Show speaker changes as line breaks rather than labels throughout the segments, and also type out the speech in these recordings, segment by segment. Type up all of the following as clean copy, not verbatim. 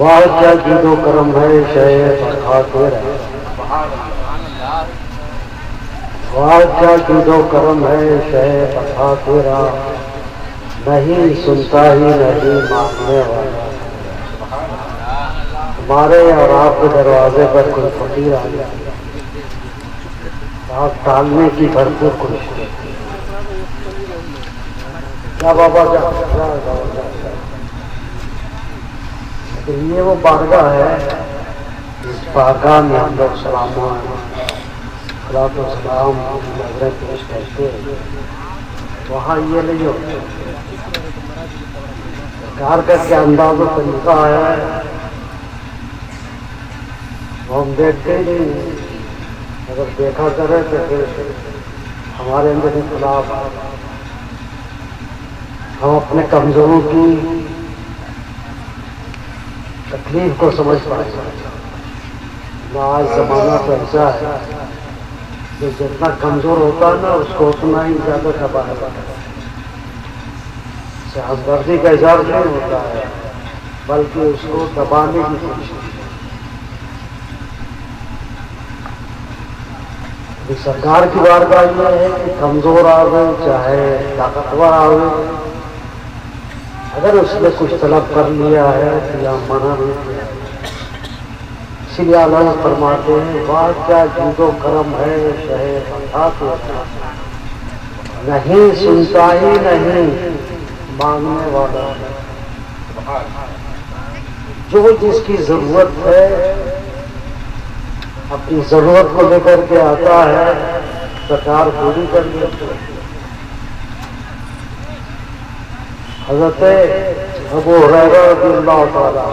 واہ کیا جود و کرم ہے شہ برکھا تیرا، واہ کیا جود و کرم ہے شہ برکھا تیرا، نہیں سنتا ہی نہیں مانگنے والا۔ ہمارے اور آپ کے دروازے پر کوئی فقیر آ جائے، آپ ٹالنے کی بھرپور کوشش۔ کیا بابا لیکن یہ وہ بارگاہ ہے جس بارگاہ میں ہم لوگ سلام صلاۃ و سلام نظریں پیش کرتے ہیں، وہاں یہ نہیں ہوتا۔ کار کا کیا انداز و طریقہ ہے وہ ہم دیکھتے ہی نہیں، اگر دیکھا کرے تو پھر ہمارے اندر انقلاب، ہم اپنے کمزوروں کی تکلیف کو سمجھ پائے۔ آج زمانہ تو ایسا ہے کہ جتنا کمزور ہوتا ہے نا اس کو اتنا ہی زیادہ دبایا جاتا ہے۔ ہمدردی کا اظہار نہیں ہوتا ہے بلکہ اس کو دبانے کی کوشش۔ سرکار کی بارگاہ یہ ہے کہ کمزور آوے چاہے طاقتور آوے، اگر اس نے کچھ طلب کر لیا ہے تو یا منع نہیں کیا۔ اسی لیے اللہ فرماتے ہیں واہ کیا جود و کرم ہے شہ برکھا تیرا، نہیں سنتا ہی نہیں مانگنے والا۔ جو جس کی ضرورت ہے اپنی ضرورت کو لے کر کے آتا ہے، سرکار پوری کر دیتے۔ حضرت ابو ہریرہ رضی اللہ تعالیٰ،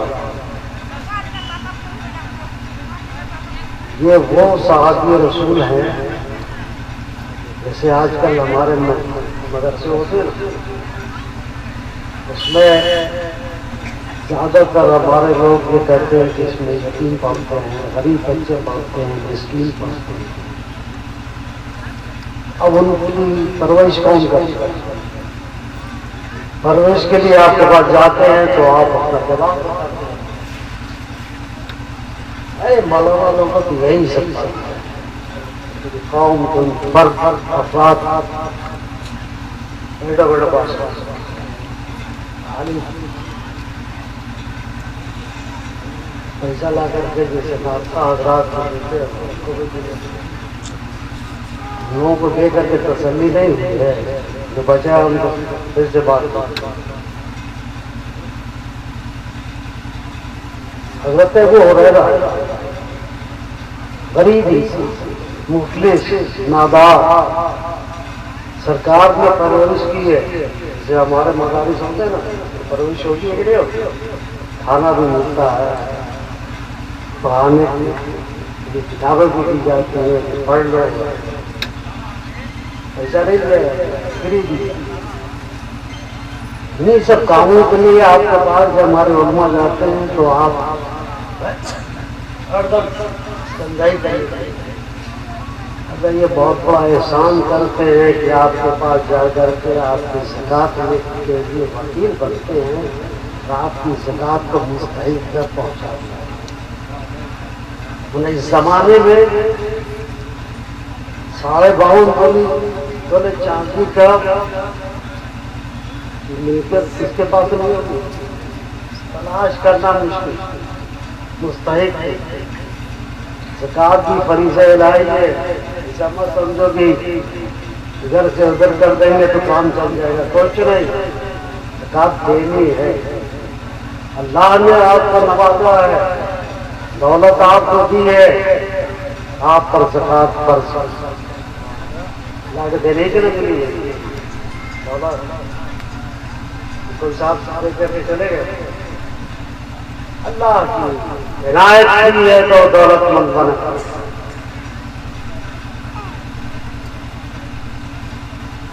یہ وہ صحابی رسول ہیں جیسے آج کل ہمارے مدرسے ہوتے ہیں، اس میں زیادہ تر ہمارے لوگ یہ کہتے ہیں کہ اس میں یتیم پالتے ہیں، غریب بچے پالتے ہیں، مسکین پالتے ہیں۔ اب ان کی پرورش کون کرتا ہے؟ پرورش کے لیے آپ کے پاس جاتے ہیں تو آپ اپنا جواب بتاتے ہیں۔ مولانا لوگوں کو یہی سکتا ہے، قوم کوئی فرد افراد بیٹا بیٹا پاس پیسہ لا کر کے جیسے ناطقہ حضرات کو دیتے ہیں اس کو بھی دیتے، لوگوں کو دے کر کے تسلی نہیں ہوئی ہے، جو بچا ہے ان کو پھر سے بات کرتے۔ حضرت ابو ہریرہ غریب مفلس نادار، سرکار نے پرورش کی ہے، جیسے ہمارے مدارس ہوتے ہیں نا، پرورش ہوتی ہے کہ نہیں ہوتی، کھانا بھی ملتا ہے، پڑھانے کی کتابیں بھی دی جاتی ہیں، پڑھ لو، ایسا نہیں ہے فری دی۔ انہیں سب کاموں کے لیے آپ کے پاس جب ہمارے علماء جاتے ہیں تو آپ ہر دم سمجھائی کریں۔ اگر یہ بہت بڑا احسان کرتے ہیں کہ آپ کے پاس جا کر کے آپ کی زکوٰۃ کے لیے وکیل بنتے ہیں اور آپ کی زکوٰۃ کو مستحق تک پہنچاتے ہیں۔ انہیں اس زمانے میں 52.5 تولے چاندی کا ملکیت کس کے پاس نہیں ہوتی، تلاش کرنا مشکل، مستحق ہے۔ زکوٰۃ کی فریضہ الہی ہے، ایسا مت سمجھو کہ ادھر سے ادھر کر دیں گے تو کام چل جائے گا، کچھ نہیں، زکوٰۃ دینی ہے۔ اللہ نے آپ کو نوازا ہے، دولت آپ کو دی ہے، آپ پر زکوٰۃ پر اللہ کے دینے کے لیے دولت کوئی صاحب سارے کرنے چلے گئے، اللہ کی عنایت کی ہے تو دولت مند بنے۔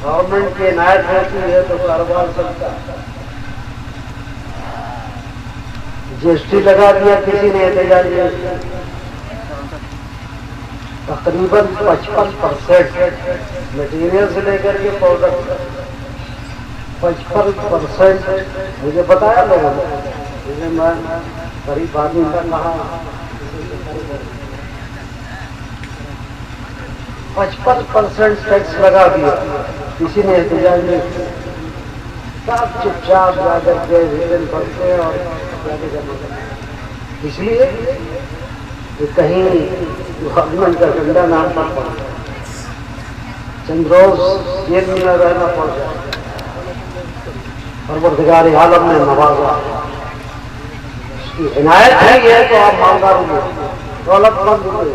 گورنمنٹ کی عنایت ہوتی ہے تو کاروبار چلتا ہے۔ جی ایس ٹی لگا دیا کسی نے احتجاج، تقریباً 55% مٹیریل سے لے کر کے پروڈکٹ، 55% مجھے بتایا لوگوں نے، غریب آدمی کا کہاں 55% ٹیکس لگا دیا، کسی نے احتجاج نہیں کیا، سب چپ چاپ جا کر کے ریٹن پڑھتے اور جانے جمع کرتے، اس لیے کہ کہیں گورنمنٹ کا جھنڈا نام پر پڑ جائے، چند روز جیل میں نہ رہنا پڑ جائے، پروردگار عالم نے نوازا، اس کی عنایت ہے تو آپ مالدار ہوئے، دولت مند ہوئے۔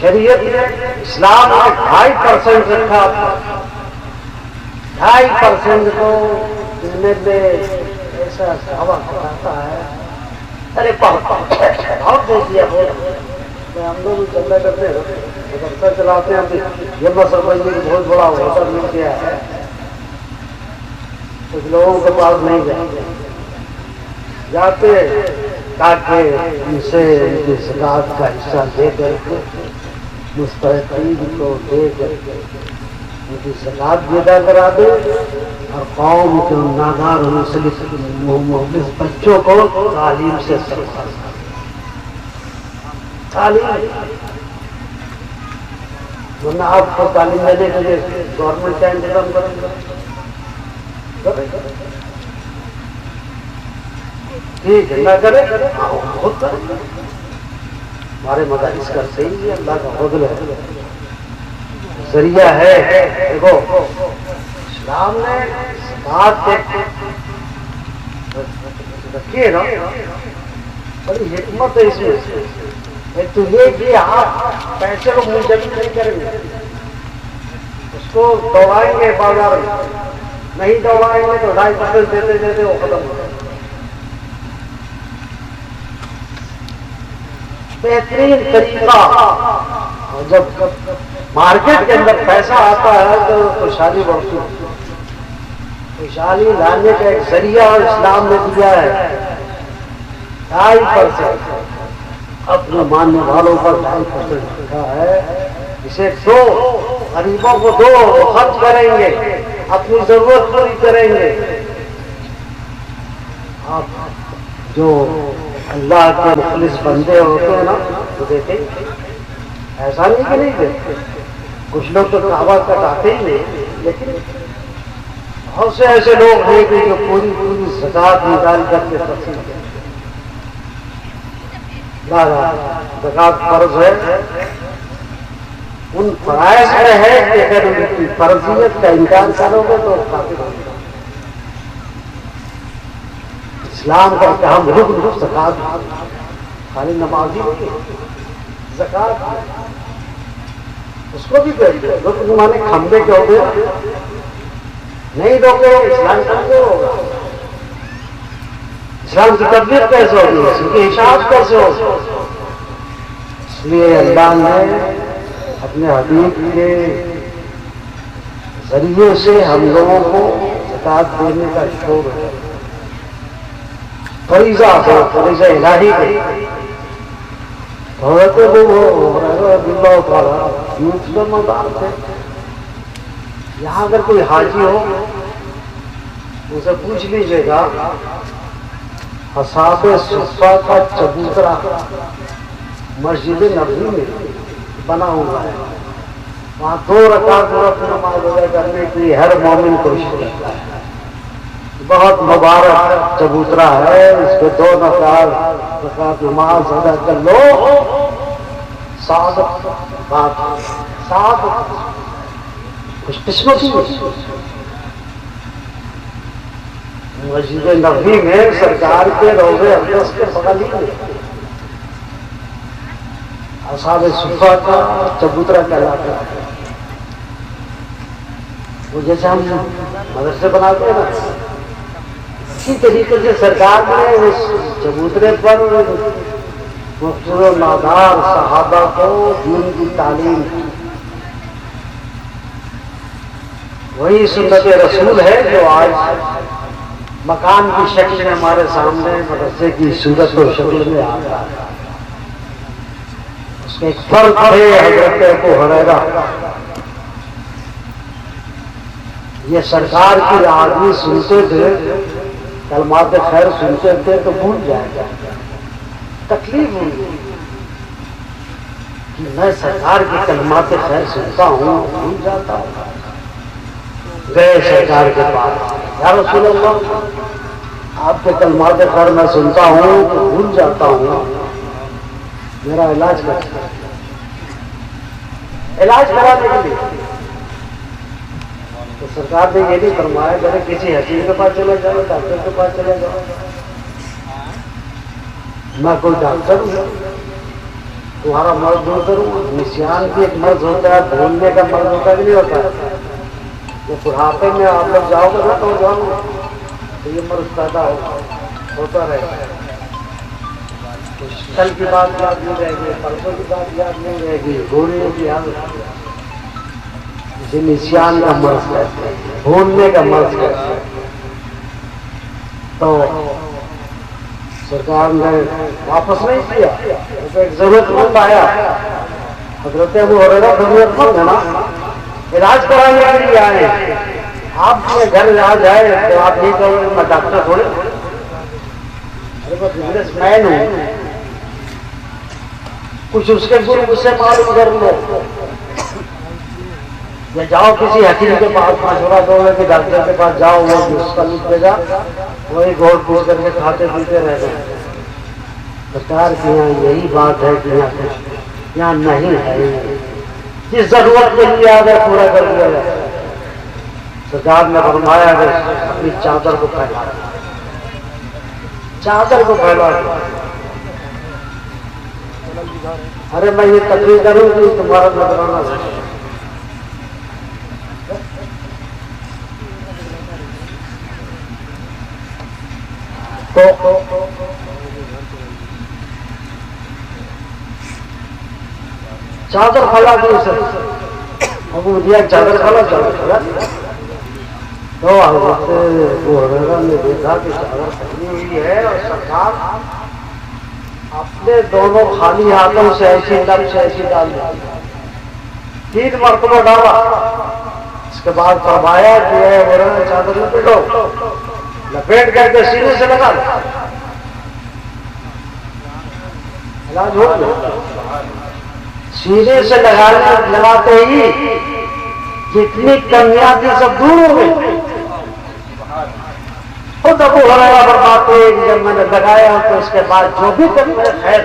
شریعت نے اسلام نے 2.5% رکھا، 2.5% کو دینے میں ایسا دعویٰ کراتا ہے، ارے بہت دے دیا، ہم لوگ بھی چندہ کرتے ہیں، مدرسہ چلاتے ہیں، یہ مسئلہ بہت بڑا ہوٹل مل گیا ہے، کچھ لوگوں کے پاس نہیں جاتے تاکہ ان سے ان کی زکات کا حصہ دے کر کے مستحقین کو دے کر کے ان کی زکات بھی ادا کرا دے اور قوم کے نادار مخلص بچوں کو تعلیم سے سرفراز کر تعلیم، ورنہ آپ کو تعلیم دینے کے لیے گورنمنٹ کا انتظام کریں گے، ٹھیک ہے نہ کرے خود کریں، ہمارے مدارس کا صحیح ہے، اللہ کا فضل ہے، ذریعہ ہے۔ دیکھو اسلام نے زکات رکھی ہے نا، بڑی حکمت ہے اس میں، ایک تو یہ کہ آپ پیسے کو منجمد نہیں کریں گے، اس کو دوڑائیں گے بازار میں، نہیں دوڑائیں گے تو 2.5% دیتے دیتے وہ ختم ہو جائے۔ بہترین طریقہ، جب مارکیٹ کے اندر پیسہ آتا ہے تو خوشحالی بڑھتی ہے، خوشحالی لانے کا ایک ذریعہ اور اسلام نے دیا ہے 2.5%، اپنے ماننے والوں پر 2.5% رکھا ہے، اسے دو، غریبوں کو دو، وہ خرچ کریں گے، اپنی ضرورت پوری کریں گے۔ آپ جو اللہ کے مخلص بندے ہوتے ہیں نا وہ دیتے، ایسا نہیں کہ نہیں دیتے، کچھ لوگ تو کعبہ کٹاتے ہی نہیں، لیکن بہت سے ایسے لوگ ہیں کہ جو پوری زکات نکال کر کے تقسیم کرتے ہیں۔ زکات فرض ہے، ان فرائض میں ہے کہ اگر ان کی فرضیت کا انکار کرو گے تو کافر ہو جائے۔ اسلام کا احکام رکن زکات، خالی نمازی نہیں، زکات اس کو بھی کہتے ہیں، رکن مانے کھمبے کے ہو گئے، نہیں دو گے اسلام کمزور ہوگا، اسلام کی تبلیغ کیسے ہوگی، اس کی اشاعت کیسے ہوگی؟ اس لیے اللہ نے اپنے حبیب کے ذریعے سے ہم لوگوں کو زکات دینے کا شعور ہے، فریضہ ہے، فریضہ الہی ہے۔ حضرت اللہ تعالیٰ مسلمان تھے، یہاں اگر کوئی حاجی ہو اسے پوچھ لیجیے گا، اصحاب صفہ کا چبوترا مسجد نبوی میں بنا ہوا ہے، وہاں 2 رکعت نماز ادا کرنے کی ہر مومن کوشش کرتا ہے، بہت مبارک چبوترا ہے، اس پہ 2 رکعت نماز ادا کر لو، سعادت بات، سعادت خوش قسمتی۔ مسجد نبوی میں سرکار کے روضے اقدس کے بغل ہی اصحاب صفہ کا چبوترا کہلاتا ہے، وہ جیسے ہم مدرسے بناتے ہیں نا، اسی طریقے سے سرکار نے اس چبوترے پر مفسر و نادار صحابہ کو دین کی تعلیم کی، وہی سنت رسول ہے جو آج مکان کی شکل میں ہمارے سامنے مدرسے کی صورت و شکل میں آتا ہے۔ اس کا ایک فرق ہے حضرت ابو ہریرہ، یہ سرکار کی آدمی سنتے تھے کلمات خیر سنتے تھے تو بھول جائے گا. تکلیف ہوئی کہ میں سرکار کی کلمات خیر سنتا ہوں بھول جاتا ہوں. گئے سرکار کے پاس, یا رسول اللہ آپ کے کلمات خیر میں سنتا ہوں تو بھول جاتا ہوں, میرا علاج کر. علاج کرانے کے لیے تو سرکار نے یہ نہیں فرمایا کہ کسی حکیم کے پاس چلے جاؤ, ڈاکٹر کے پاس چلے جاؤ. میں کوئی ڈاکٹر ہوں تمہارا مرض دور کروں. نسیان بھی ایک مرض ہوتا ہے, بھولنے کا مرض ہوتا بھی نہیں ہوتا. وہ بڑھاپے میں آپ لوگ جاؤ گے نا تو جاؤ تو یہ مرض پیدا ہوتا رہے گا. کل کی بات یاد نہیں رہے گی, پرسوں کی بات یاد نہیں رہے گی, بھولنے کی یاد. اسے نسیان کا مرض کہتے ہیں, بھولنے کا مرض کہتے ہیں. تو سرکار نے واپس نہیں کیا, ایک ضرورت مند آیا, حضرت ابو ہریرہ ضرورت مند ہے نا, علاج کرانے کے لیے آئے. آپ کے گھر علاج آئے تو آپ نہیں کہو میں ڈاکٹر تھوڑے, بزنس مین ہوں, کچھ اس کے گرو سے معلوم کر لو, یا جاؤ کسی حکیم کے پاس مشورہ دو کہ ڈاکٹر کے پاس جاؤ, وہ اس کا لکھ دے گا, وہی گوڑ پوچھ کر کے کھاتے پیتے رہ گئے. سرکار کی یہاں یہی بات ہے کہ یہاں نہیں ہے, جس ضرورت کے لیے آگے پورا کر دیا جائے. سرکار نے فرمایا کہ اپنی چادر کو پھیلا, چادر کو پھیلا. ارے میں یہ تقریر کروں کہ تمہارا نظرانہ ہے. تو چادر پھیلا دی اسے, ابو دیا چادر پھیلا, چادر پھیلا. تو حضرت ابو ہریرہ نے دیکھا کہ چادر پھیلی ہوئی ہے اور سرکار اپنے دونوں خالی ہاتھوں سے ایسی لب سے ایسی ڈال دی, 3 مرتبہ ڈالا. اس کے بعد فرمایا کہ اے ہریرہ چادر لپیٹو, لپیٹ کر کے سینے سے لگا دو. علاج ہو گیا. سینے سے لگاتے ہی جتنی کمیاں تھی سب دور ہو گئی. خود ابو ہریرہ فرماتے ہیں جب میں نے لگایا تو اس کے بعد جو بھی کمی خیر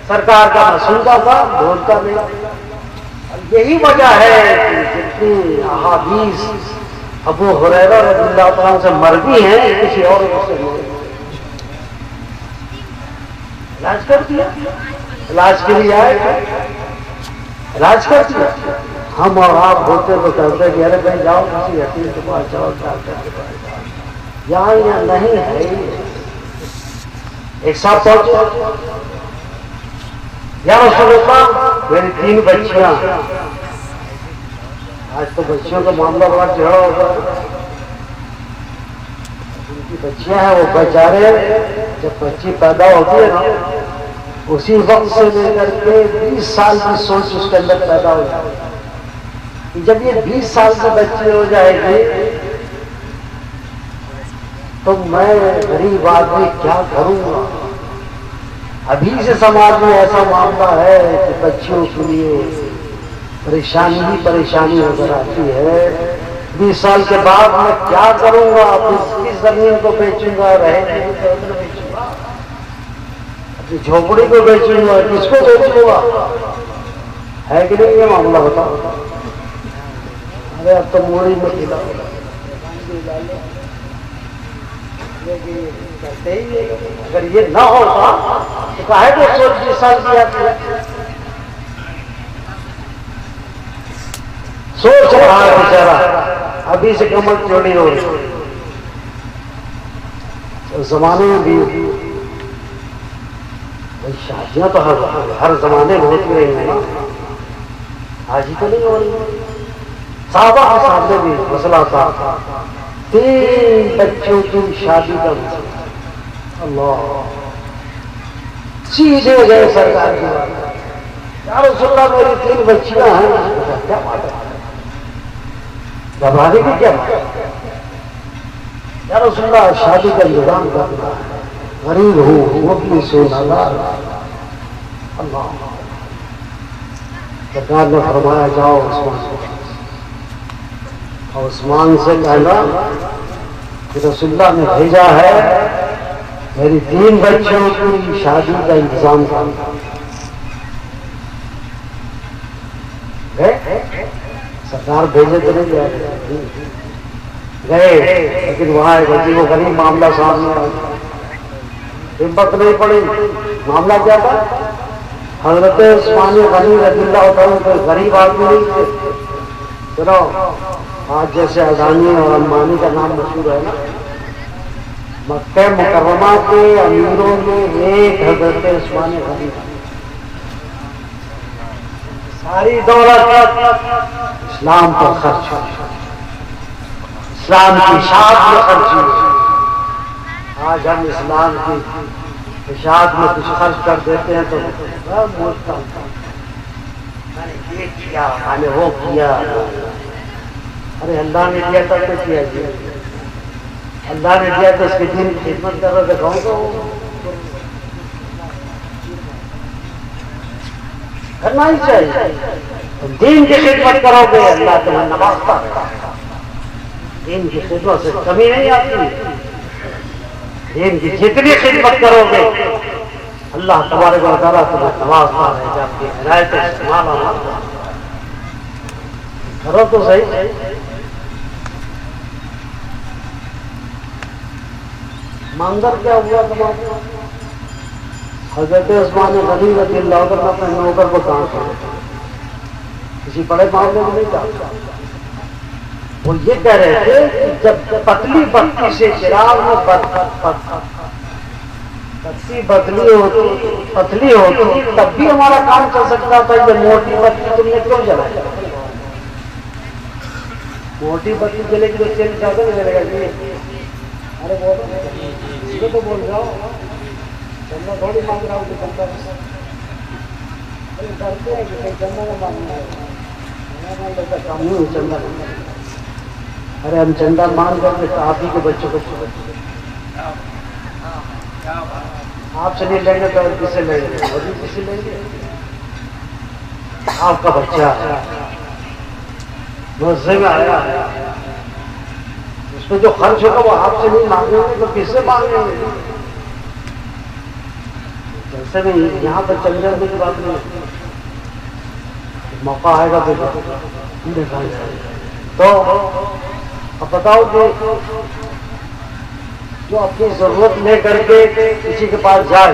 سرکار کا میں سنتا تھا, بولتا نہیں. یہی وجہ ہے کہ جتنی احادیث ابو ہریرہ رضی اللہ تعالیٰ سے مرضی ہیں کسی اور سے علاج کر دیا. علاج کے لیے آئے, علاج کر دیا. ہم اور آپ ہوتے تو کہتے کہ ارے بھائی جاؤ کسی حکیم کے پاس جاؤ, ڈاکٹر کے پاس جاؤ. یہاں نہیں ہے. ایک صاحب پہنچے, یا رسول اللہ میری 3 بچیاں. آج تو بچیوں کا معاملہ بڑا ٹیڑھا ہوتا ہے. ان کی بچیاں ہیں, وہ بیچارے جب بچی پیدا ہوتی ہے نا اسی وقت سے لے کر کے 20 سال کی سوچ اس کے اندر پیدا ہو جائے. جب یہ 20 سال سے بچی ہو جائے گی تو میں غریب آدمی کیا کروں گا. ابھی سے سماج میں ایسا معاملہ ہے کہ بچیوں کے لیے پریشانی ہی پریشانی نظر آتی ہے. 20 سال کے بعد میں کیا کروں گا, کس زمین کو بیچوں گا, رہنے کو بیچوں گا, اپنی جھوپڑی کو بیچوں گا, کس کو بیچوں گا, ہے کہ نہیں یہ معاملہ بتاؤ. ارے اب تو موڑی میں کھلا کرتے ہی. اگر یہ نہ ہوتا تو کہے کہ 20 سال کی آتی ہے. سوچ رہا ہے بیچارہ, ابھی سے کمر چوڑی ہو رہی. اس زمانے میں بھی شادیاں تو ہر زمانے میں ہوتی رہی ہیں نا, آج ہی تو نہیں ہو رہی. صحابہ کے سامنے بھی مسئلہ تھا, 3 بچوں کی شادی کا مسئلہ. اللہ سیدھے گئے سرکار کی بات, یا رسول اللہ میری 3 بچیاں ہیں. کیا بات ہے, گھبرانے کی کیا بات. یا رسول اللہ شادی کا انتظام کرنا ہے، غریب ہوں وہ بھی سوزگار۔ اللہ سرکار نے فرمایا جاؤ عثمان کو، اور عثمان سے کہنا کہ رسول اللہ نے بھیجا ہے میری 3 بچوں کی شادی کا انتظام کرنا۔ سرکار بھیجے تو نہیں گئے، لیکن وہاں ایک عجیب و غریب معاملہ سامنے آیا، ہمت نہیں پڑی۔ معاملہ کیا تھا؟ حضرت عثمان غنی رضی اللہ عنہ کوئی غریب آدمی نہیں تھے۔ چلو آج جیسے ادانی اور امبانی کا نام مشہور ہے نا، مکہ مکرمہ کے امیروں میں ایک حضرت عثمان غنی، ساری دولت اسلام پر خرچ ہوئی، اسلام کی اشاعت میں خرچ ہوئی۔ آج ہم اسلام کی اشاعت میں کچھ خرچ کر دیتے ہیں تو میں نے یہ کیا، میں نے وہ کیا۔ ارے اللہ نے دیا تھا تو کیا جی، اللہ نے دیا تو اس کے دین کی خدمت کر رہا دکھاؤں گا، کرنا ہی چاہیے۔ دین کی خدمت کرو گے اللہ تمہیں نوازتا ہے، دین کی خدمت سے کمی نہیں آتی۔ دین کی جتنی خدمت کرو گے اللہ تبارک و تعالیٰ تمہیں نوازتا ہے، جب کی ہدایت استعمال کرو تو صحیح۔ منظر کیا ہوا تمہارا؟ حضرت عثمان غنی رضی اللہ عنہ اپنے نوکر کو کہاں کیا، کسی بڑے معاملے میں نہیں تھا۔ وہ یہ کہہ رہے تھے کہ جب پتلی بتی سے چراغ میں پتلی ہوتی تب بھی ہمارا کام چل سکتا تھا، یہ موٹی بتی تم نے کیوں جلائی؟ موٹی بتی جلے گی تو تیل زیادہ نہیں جلے گا۔ ارے بولو تو بول رہا ہوں، چندہ تھوڑی مانگ رہا ہوں کہ چندہ ڈرتے ہیں کہ چندہ نہ مانگنا ہے، کام نہیں چندہ نہیں۔ ارے ہم چندہ مان کر کے آپ ہی کے بچوں کو آپ سے نہیں لیں گے تو کس سے لیں گے؟ وہ بھی کسی لیں گے؟ آپ کا بچہ مسجد میں آیا ہے، اس میں جو خرچ ہوگا وہ آپ سے نہیں مانگیں گے تو کس سے مانگیں گے؟ جیسے بھی یہاں پر چل جانے کی بات نہیں، موقع آئے گا تو دیکھا جائے گا۔ تو اب بتاؤ کہ جو اپنی ضرورت لے کر کے کسی کے پاس جائے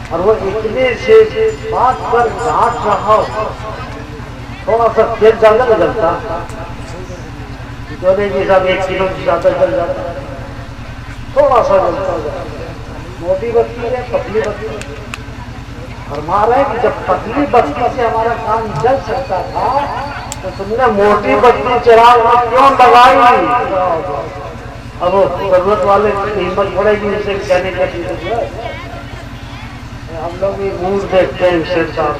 اور وہ اتنے سے بات پر ڈانٹ رہا ہو، تھوڑا سا تیل زیادہ نہیں جلتا، جو نہیں کہ صاحب 1 کلو زیادہ جل جاتا، تھوڑا سا جلتا جائے۔ موٹی بتی ہے پتلی بتی، فرما رہے ہیں کہ جب پتلی بتی سے ہمارا کام جل سکتا تھا تو تم نے موٹی بتی چراغ میں کیوں لگائی؟ اب وہ ضرورت والے کی ہمت پڑے گی اسے کہنے کا چیز ہے۔ ہم لوگ بھی موڈ دیکھتے ہیں شیخ صاحب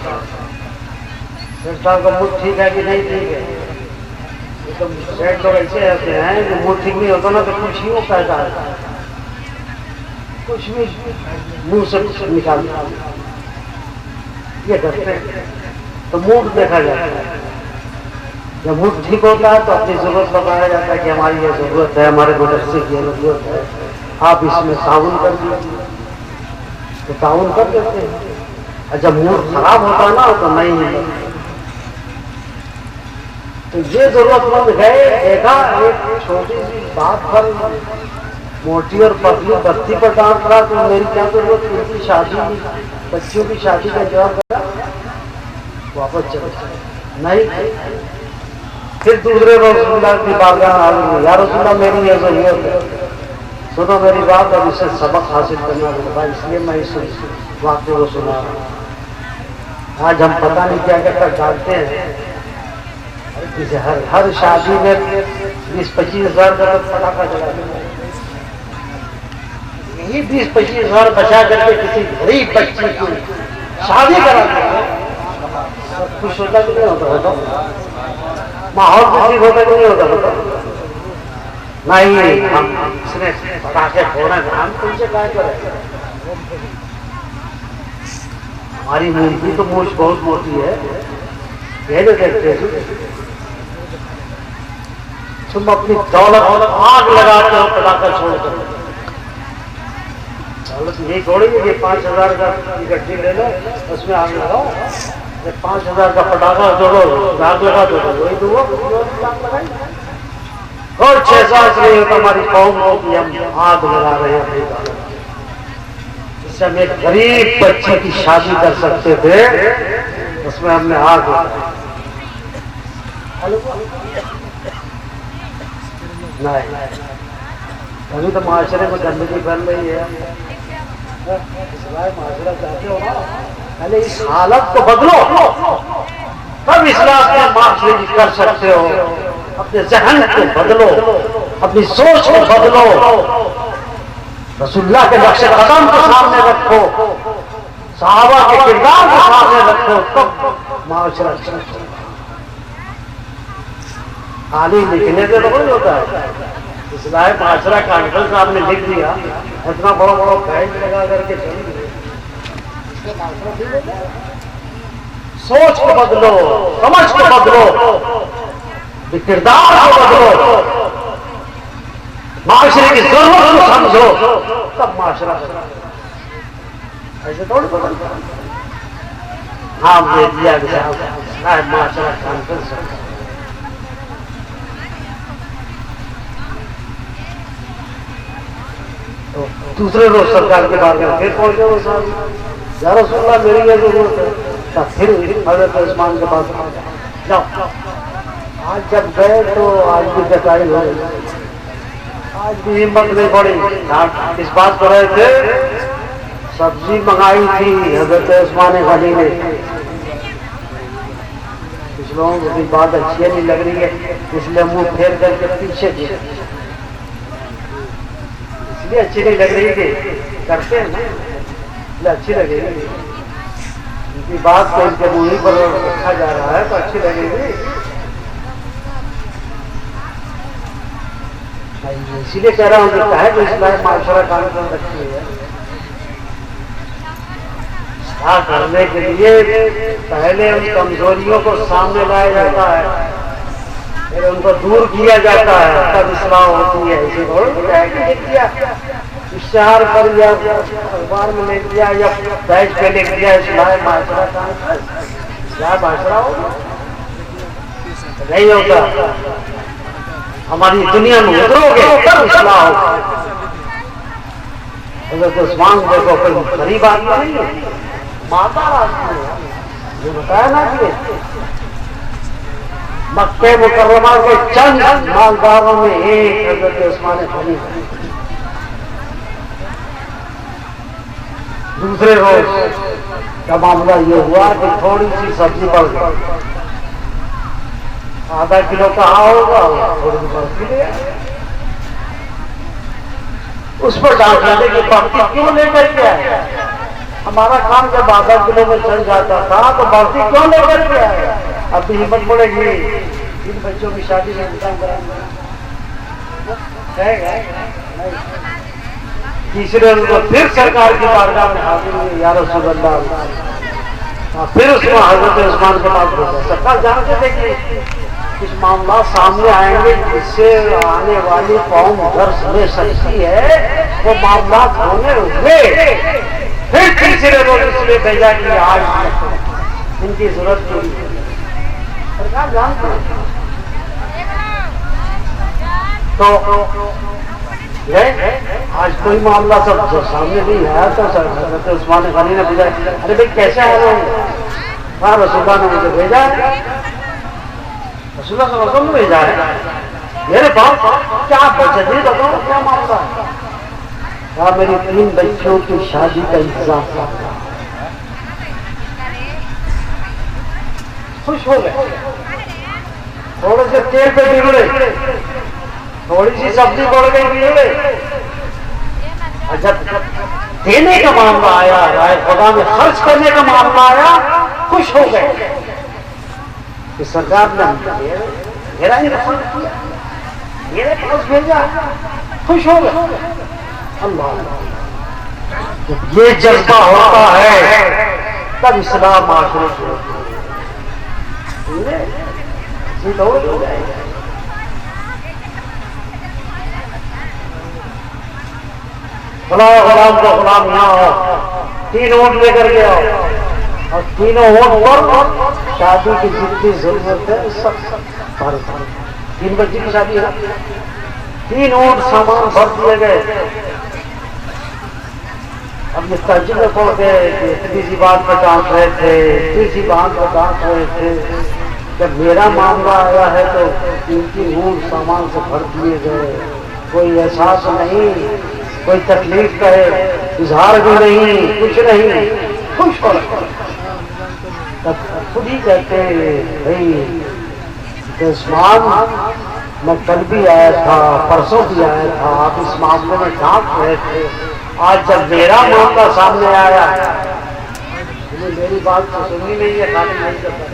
کا موڈ ٹھیک ہے کہ نہیں ٹھیک ہے۔ یہ تو شیخ لوگ ایسے ہوتے ہیں کہ موڈ ٹھیک نہیں ہوتا نا تو کچھ ہی وہ کہتا ہے، کچھ بھی منہ سے نکال یہ کرتے ہیں، تو موڈ دیکھا جاتا ہے۔ جب موڈ ٹھیک ہوتا ہے تو اپنی ضرورت بتایا جاتا ہے کہ ہماری یہ ضرورت ہے، ہمارے مدرسے کی یہ ضرورت ہے، آپ اس میں تعاون کر دیجیے، تو تعاون کر دیتے ہیں۔ اور جب موڈ خراب ہوتا نا تو نہیں، تو یہ ضرورت مند ہے۔ دیکھا ایک چھوٹی سی بات پر موٹی اور پتلی بتی پر ڈانٹ رہا تو میری کیا ضرورت؟ ان کی شادی، بچیوں کی شادی کا جواب کرا، واپس چلے نہیں۔ پھر دوسرے رسول اللہ کی بارگاہ حاضر ہوئے، یا رسول اللہ میری یہ ضرورت ہے، سنو میری بات، اور اس سے سبق حاصل کرنا ہوگا، اس لیے میں اس واقعے کو سنا رہا ہوں۔ آج ہم پتہ نہیں کیا کر ڈالتے ہیں، ہر شادی میں 20-25 ہزار کا پٹاخہ چلاتے ہیں، یہی 20-25 ہزار بچا کر کے کسی غریب بچی کی شادی کراتے ہیں، خوش ہوتا کہ نہیں ہوتا؟ ماحول تو ٹھیک ہوتا کہ نہیں ہوتا؟ نہیں ہم اس نے پٹاخے پھوڑے ہم تم سے کیا کریں؟ ہماری مونگی تو موچ بہت موٹی ہے، یہ دیکھتے تم اپنی دولت آگ لگاتے ہو پٹاخہ چھوڑ کر. دولت یہی تھوڑی ہے کہ 5,000 کا گڈی لے لو اس میں آگ لگاؤ، 5,000 کا پٹاخہ جوڑو آگ لگا دو وہی دو اور 6 سال سے نہیں ہوتا ہماری قوم کو کہ ہم آگ لگا رہے ہیں. جس سے ہم ایک غریب بچے کی شادی کر سکتے تھے اس میں ہم نے آگ لگائی. نہیں ابھی تو معاشرے میں گندگی پھیل رہی ہے. معاشرہ چاہتے ہو نا پہلے اس حالت کو بدلو تب اصلاح کے معاشرے کی کر سکتے ہو. اپنے ذہن کو بدلو، اپنی سوچ کو بدلو، رسول اللہ کے نقش قدم کو سامنے رکھو، صحابہ کے کردار کو سامنے رکھو، تب معاشرہ اچھا چلے. خالی لکھنے سے تو نہیں ہوتا ہے. اصلاح معاشرہ کانفرنس صاحب نے لکھ دیا اتنا بڑا بڑا بیچ لگا کر کے چل گئے. سوچ کو بدلو، سمجھ کو بدلو، کردار کو بدلو، معاشرے کی ضرورت کو سمجھو تب معاشرہ ایسے تھوڑی بدلتا. ہاں دے دیا گیا معاشرہ کانفرنس. دوسرے روز سرکار کے بارے میں پھر پہنچے وہ صاحب یا رسول اللہ میری یہ ضرورت ہے. پھر حضرت عثمان کے پاس جاؤ. آج جب گئے تو آج بھی ڈکائی ہو گئی، آج بھی ہمت نہیں پڑی. اس بات پر رہے تھے سبزی منگائی تھی حضرت عثمان غنی نے. کچھ لوگوں کو بات اچھی نہیں لگ رہی ہے اس لیے منہ پھیر کر کے پیچھے دیا. یہ اچھی نہیں لگ رہی کہ کرتے ہیں نا اچھی لگے گی. ان کی بات کو ان کے منہ پر رکھا جا رہا ہے تو اچھی لگے گی. اسی لیے کہہ رہا ہوں کہ ہے جو اصلاح معاشرہ کانفرنس رکھی ہے. اصلاح کرنے کے لیے پہلے ان کمزوریوں کو سامنے لایا جاتا ہے، پھر ان کو دور کیا جاتا ہے تب اصلاح ہوتی ہے. اسی کو اشتہار پر یا اخبار میں لکھ دیا یا بیچ پہ لکھ دیا اصلاح معاشرہ کانفرنس. اصلاح معاشرہ ہوگا نہیں ہوتا. ہماری دنیا میں اترو گے تب اصلاح ہوگا. حضرت عثمان دیکھو کوئی غریب آدمی نہیں ہے، مالدار آدمی ہے. یہ بتایا نا کہ مکہ مکرمہ کے چند مالداروں میں ایک حضرت عثمان غنی ہے. دوسرے روز کا معاملہ یہ ہوا کہ تھوڑی سی سبزی پڑ گئی، آدھا کلو کہاں ہوگا تھوڑی سی سبزی لے اس پر ڈانٹ ڈالے کہ بڑھتی کیوں لے کر کے آئے. ہمارا کام جب آدھا کلو میں چل جاتا تھا تو بڑھتی کیوں لے کر کے آئے. اب بھی ہمت پڑے گی ان بچوں کی شادی میں انتظام کرائیں گے. تیسرے روز پھر سرکار کی بارگاہ میں حاضر ہوئے یا رسول اللہ. پھر اس کو حضرت عثمان کے پاس بھیجا. سرکار جانتے تھے کہ کچھ معاملات سامنے آئیں گے جس سے آنے والی قوم درس لے سکتی ہے. وہ معاملات ہونے ہوئے پھر تیسرے روز اس لیے بھیجا کہ آج ان کی ضرورت پوری ہے. سرکار جانتے ہیں تو آج کوئی معاملہ سب سامنے نہیں آیا تو حضرت عثمان غنی نے پوچھا ارے بھائی کیسے آ رہے ہیں. ہاں رسول اللہ نے مجھے بھیجا ہے. رسول اللہ صلی اللہ علیہ وسلم نے بھیجا ہے. میرے باپ کیا بچے نہیں بتاؤ کیا معاملہ ہے. کہا میری 3 بچوں کی شادی کا انتظام کرتا. خوش ہو گئے. تھوڑے سے تیل پہ بگڑے، تھوڑی سی سبزی بڑھ گئی بگڑے. جب دینے کا معاملہ آیا، رائے خدا میں خرچ کرنے کا معاملہ آیا، خوش ہو گئے کہ سرکار نے میرا ہی رسول کیا. میرے پاس بھیجا، خوش ہو گئے۔ اللہ جب یہ جذبہ ہوتا ہے تب اسلام معاشرے سے ہو جائے گا۔ فلاں غلام کو غلام یہاں ہو، 3 اونٹ لے کر کے آؤ، اور تینوں اونٹ پر شادی کی جتنی ضرورت ہے سب 3 بچے کی شادی ہے، 3 اونٹ سامان بھر دیے گئے۔ اب یہ ترجمے کھول کے اتنی سی بات پر ڈانٹ رہے تھے، اتنی سی بات پر ڈانٹ رہے تھے، جب میرا معاملہ آیا ہے تو 3 اونٹ سامان سے بھر دیے گئے، کوئی احساس نہیں، کوئی تکلیف کا اظہار بھی نہیں، کچھ نہیں، خوش ہو رہا۔ تب خود ہی کہتے ہیں بھائی عثمان میں کل بھی آیا تھا، پرسوں بھی آیا تھا، آپ اس معاملے میں ڈانٹ رہے تھے، آج جب میرا معاملہ سامنے آیا میری بات تو سنی نہیں ہے، خالی نہیں کرتا۔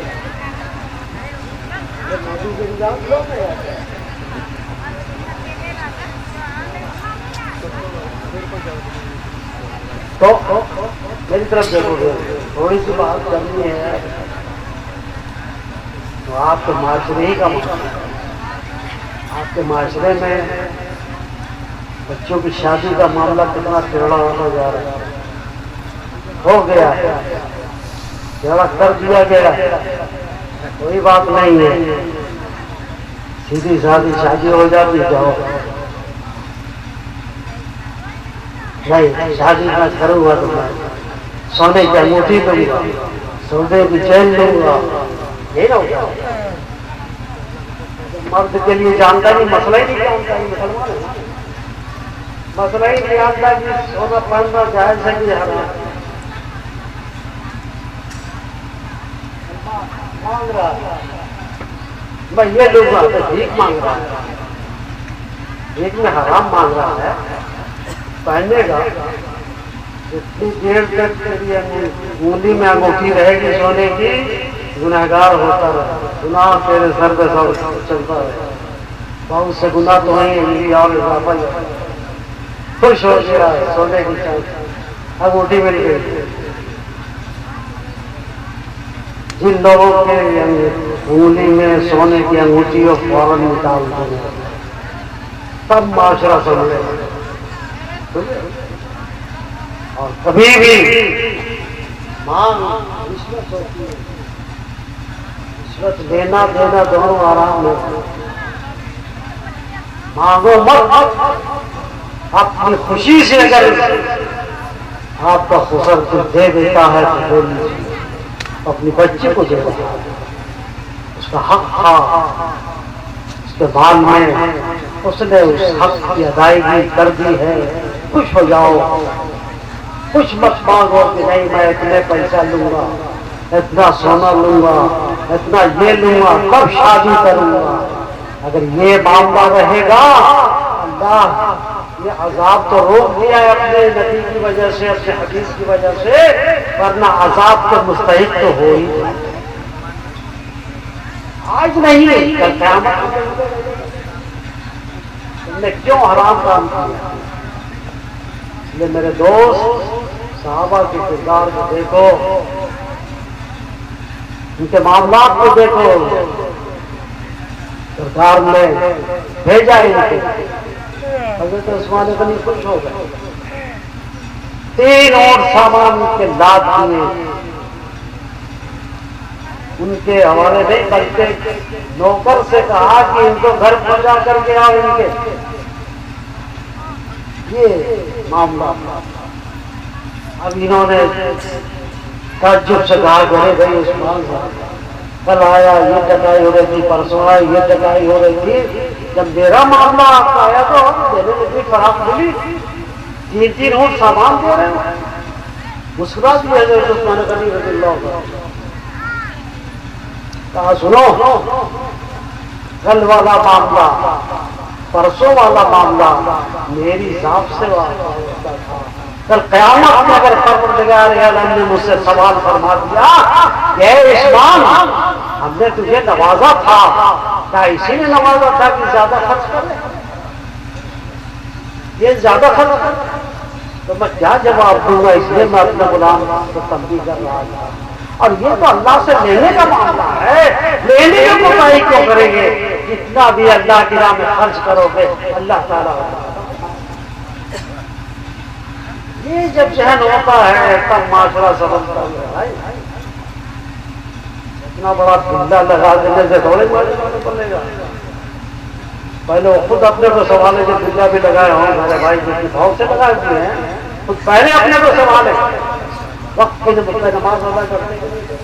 تو میری طرف دیکھو گے، تھوڑی سی بات کرنی ہے تو آپ کے معاشرے ہی کا مسئلہ، آپ کے معاشرے میں بچوں کی شادی کا معاملہ کتنا ٹیڑھا ہوتا جا رہا ہے، ہو گیا ٹیڑھا کر دیا گیا، کوئی بات نہیں ہے، سیدھی سادھی شادی ہو جاتی، جاؤ نہیں شادی میں کروں گا تو میں سونے کی انگوٹھی دوں گا، سونے کی چین دوں گا، یہ نہ ہوگا۔ مرد کے لیے جانتا نہیں، مسئلہ ہی نہیں جانتا، مسلمان ہے، مسئلہ ہی نہیں جانتا کہ سونا پہننا جائز ہے کہ حرام۔ مانگ رہا میں یہ لوں گا تو بھیک مانگ رہا ہے، بھیک میں حرام مانگ رہا ہے، پہننے گا اتنی دیر تک تیری انگلی میں انگوٹھی رہے گی سونے کی، گناہگار ہوتا رہے، گناہ تیرے سر پہ سب چلتا رہے، بہت سے گناہ تو ہیں انگلی اور اضافہ، خوش ہو گیا سونے کی انگوٹھی مل گئی۔ جن لوگوں کے انگلی میں سونے کی انگوٹھی اور فوراً نکال دیں تب معاشرہ سمجھے، اور کبھی بھی مانگ رشوت ہوتی ہے، رشوت لینا دینا دونوں آرام ہے، مانگو مت، اپنی خوشی سے اگر آپ کا خسر کچھ دے دیتا ہے تو دے لیجیے، اپنی بچی کو دے دیتا ہے، اس کا حق تھا، اس کے بعد میں اس نے اس حق کی ادائیگی کر دی ہے، خوش ہو جاؤ، کچھ مت مانگو کہ نہیں میں اتنے پیسہ لوں گا، اتنا سونا لوں گا، اتنا یہ لوں گا، کب شادی کروں گا۔ اگر یہ معاملہ رہے گا، اللہ یہ عذاب تو روک دیا ہے اپنے نبی کی وجہ سے، اپنے حدیث کی وجہ سے، ورنہ عذاب کے مستحق تو ہو ہی آج نہیں، کل قیامت تم نے کیوں حرام کام کیا؟ یہ میرے دوست صحابہ کے کردار کو دیکھو، ان کے معاملات کو دیکھو، سرکار نے بھیجا ان کو، حضرت عثمان غنی خوش ہو گئے، 3 اور سامان کے لاد دیے، ان کے حوالے نہیں بلکہ نوکر سے کہا کہ ان کو گھر پہنچا کر کے آؤ، ان کے یہ معاملہ۔ اب انہوں نے تعجب سے کہا کہ بھائی عثمان صاحب کل آیا یہ ٹکائی ہو رہی تھی، پرسوں آیا یہ ٹکائی ہو رہی تھی، جب میرا معاملہ آپ کا آیا تو ہم دینے میں کوئی فراہم ملی، 3 اونٹ سامان دے رہے ہیں، مسکرا دیا حضرت عثمان غنی رضی اللہ عنہ، کہا سنو کل والا معاملہ، پرسوں والا معاملہ میری ذات سے وابستہ تھا، کل قیامت میں اگر پروردگار عالم نے مجھ سے سوال فرما دیا کہ اے عثمان ہم نے تجھے نوازا تھا، کیا اسی نے نوازا تھا کہ زیادہ خرچ کر لیں؟ یہ زیادہ خرچ کر لیں تو میں کیا جواب دوں گا؟ اس لیے میں اپنے غلام کو تنبیہ کر رہا تھا. اور یہ تو اللہ سے لینے کا معاملہ ہے، لینے کی کوتاہی کیوں کریں گے؟ جتنا بھی اللہ کی راہ میں خرچ کرو گے اللہ تعالیٰ یہ جب ذہن ہوتا ہے تب معاشرہ سمجھتا ہے. اتنا بڑا دلہ لگا دینے سے تھوڑے بولے گا. پہلے وہ خود اپنے کو سوالے جو دلہ بھی لگائے ہوں میرے بھائی جو بھاؤ سے لگائے ہوئے ہیں، خود پہلے اپنے کو سوالے وقت پہ نماز ادا کرتے ہیں،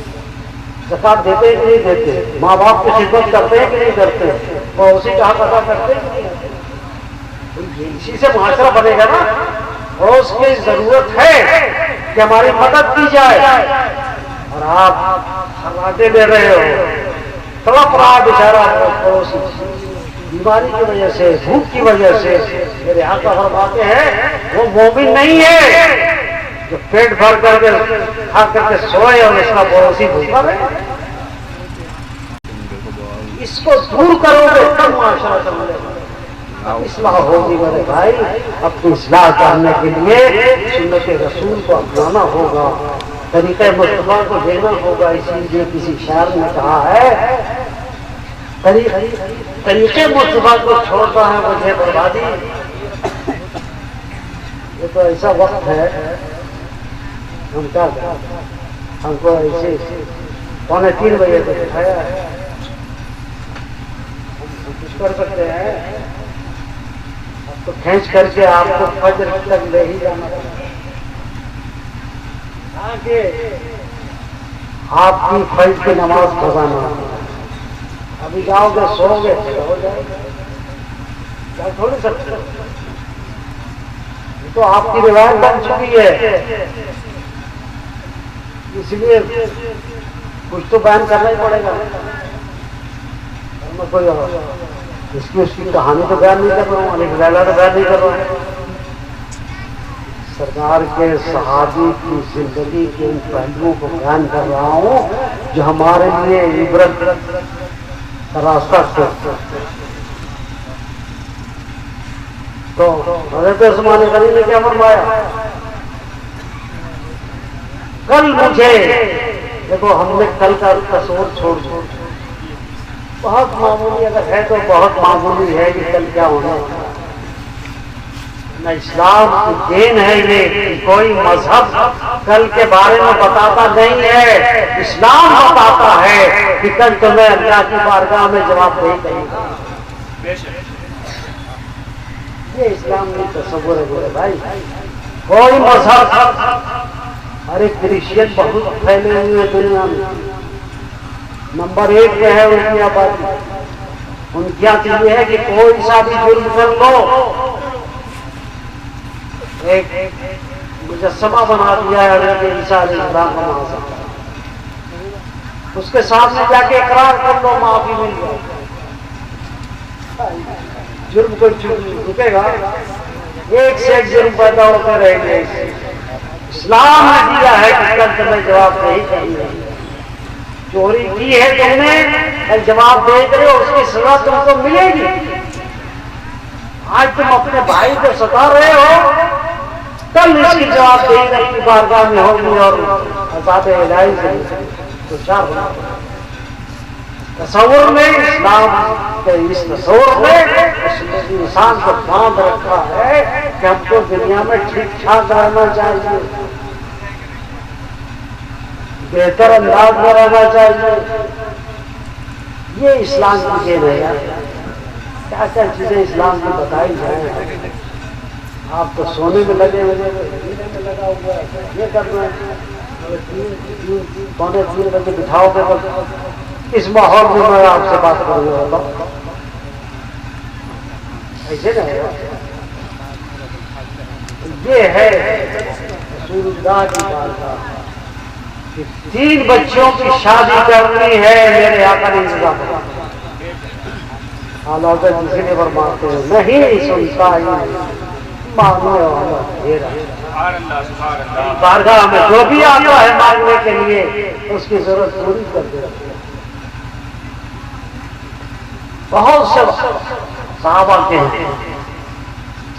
زکات دیتے کہ نہیں دیتے، ماں باپ کی خدمت کرتے ہیں کہ نہیں کرتے، وہ اسی کا حق ادا کرتے ہیں کہ نہیں. اسی سے معاشرہ بنے گا نا. اور اس کی ضرورت ہے کہ ہماری مدد کی جائے. اور آپ خراٹے دے رہے ہو، تڑپ رہا بیچارہ پڑوسی بیماری کی وجہ سے، بھوک کی وجہ سے. میرے آقا فرماتے ہیں وہ مومن نہیں ہے جو پیٹ بھر کر کے کھا کر کے سوئے اور اس کا پڑوسی بھوکا رہے. اس کو دور کرو گے تب معاشرہ چلے گا، اصلاح ہوگی. میرے بھائی اپنی اصلاح کرنے کے لیے سنت رسول کو اپنانا ہوگا، طریقہ مصطفیٰ کو دینا ہوگا. اسی لیے کسی شاعر نے کہا ہے طریقے مصطفیٰ کو چھوڑتا ہے مجھے بربادی. یہ تو ایسا وقت ہے ہم کیا ہم کو ایسے 2:45 بجے تک اٹھایا ہے. ہم کچھ کر سکتے ہیں؟ اب تو کھینچ کر کے آپ کو فجر تک لے ہی جانا تاکہ آپ کی فجر کی نماز قضا. ابھی جاؤ گے سو گے ہو جائے گا، کیا تھوڑی سکتے. یہ تو آپ کی روایت بن چکی ہے، اس لیے کچھ تو بیان کرنا ہی پڑے گا. کوئی اس کی کہانی تو بیان نہیں کر رہا ہوں، علی لیلہ تو بیان نہیں کر رہا ہوں. سرکار کے صحابی کی زندگی کے ان پہلوؤں کو بیان کر رہا ہوں جو ہمارے لیے عبرت کا راستہ سے. تو حضرت عثمان غنی نے کیا فرمایا؟ کل مجھے دیکھو، ہم نے کل کا تصور چھوڑ دو، بہت معمولی اگر ہے تو بہت معمولی ہے کہ کل کیا ہونا. نہ اسلام کی دین ہے یہ، کوئی مذہب کل کے بارے میں بتاتا نہیں ہے. اسلام بتاتا ہے کہ کل تمہیں اللہ کی بارگاہ میں جواب دہی کرے گا. یہ اسلام کی تصور ہے میرے بھائی. کوئی مذہب، ہر ایک کرسچن بہت پھیلے ہوئے دنیا میں، نمبر 1 پہ ہے ان کی آبادی. ان کی آتی یہ ہے کہ کوئی سا بھی جرم کر لو، ایک مجسمہ بنا دیا ہے حضرت عیسیٰ علیہ السلام کا معاذ. اس کے سامنے جا کے اقرار کر لو، معافی مل جائے. جرم کو رکے گا؟ ایک سے ایک جرم پیدا ہوتے رہیں گے. اسلام نے دیا ہے کہ کل تمہیں جواب نہیں چاہیے. چوری کی ہے تم نے، کل جواب دے کرے اس کی سزا تم کو ملے گی. آج تم اپنے بھائی کو ستا رہے ہو، کل اس کی جواب دہی کی بارگاہ میں ہوگی اور عذاب الہی سے تو چار ہونا. تصور میں اسلام کے اس تصور میں انسان کو باندھ رکھا ہے کہ ہم کو دنیا میں ٹھیک ٹھاک رہنا چاہیے، بہتر انداز میں رہنا چاہیے. یہ اسلام کی دین ہے یار. کیا کیا چیزیں اسلام کی بتائی جائیں. آپ تو سونے میں لگے ہوئے، لگا ہوا ہے یہ کرنا ہے. 2:45 بجے بٹھاؤ گے اس ماحول میں میں آپ سے بات کروں گا. ایسے نہیں یہ ہے رسول اللہ کی بات کہ 3 بچوں کی شادی کرنی ہے. میرے آقا نے انتظام حالات کسی نے فرماتے ہیں نہیں سنتا ہی مانگنے والا بارگاہ میں جو بھی آتا ہے مانگنے کے لیے اس کی ضرورت پوری کر دے. بہت سے صحابہ کے ہیں،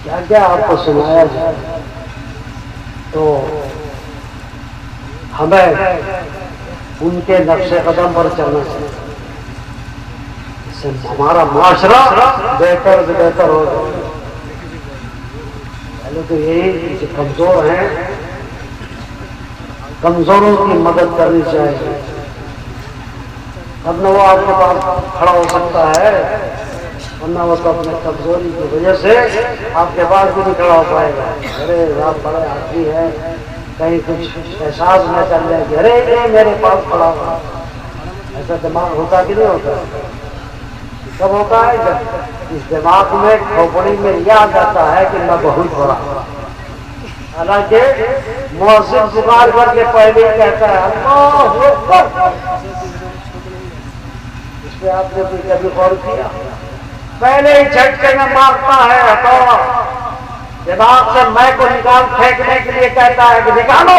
کیا کیا آپ کو سنایا جائے، تو ہمیں ان کے نقش قدم پر چلنا چاہیے، اس سے ہمارا معاشرہ بہتر سے بہتر ہو جائے۔ پہلے تو یہی جو کمزور ہیں، کمزوروں کی مدد کرنی چاہیے، ورنہ وہ آپ کے پاس کھڑا ہو سکتا ہے، ورنہ وہ تو اپنے کمزوری کی وجہ سے آپ کے پاس بھی نہیں کھڑا ہو پائے گا۔ ارے آپ بڑے آدمی ہے، کہیں کچھ احساس نہ کر لیں کہ ارے یہ میرے پاس کھڑا ہوا، ایسا دماغ ہوتا کہ نہیں ہوتا؟ کب ہوتا ہے جب اس دماغ میں کھوپڑی میں یہ آ جاتا ہے کہ میں بہت بڑا، حالانکہ مؤذن پکار کر کے پہلے ہی کہتا ہے اللہ اکبر۔ اس پہ آپ نے بھی کبھی غور کیا؟ پہلے ہی جھٹکے میں مارتا ہے ہتھوڑا، دماغ سے میں کو نکال پھینکنے کے لیے کہتا ہے کہ نکالو۔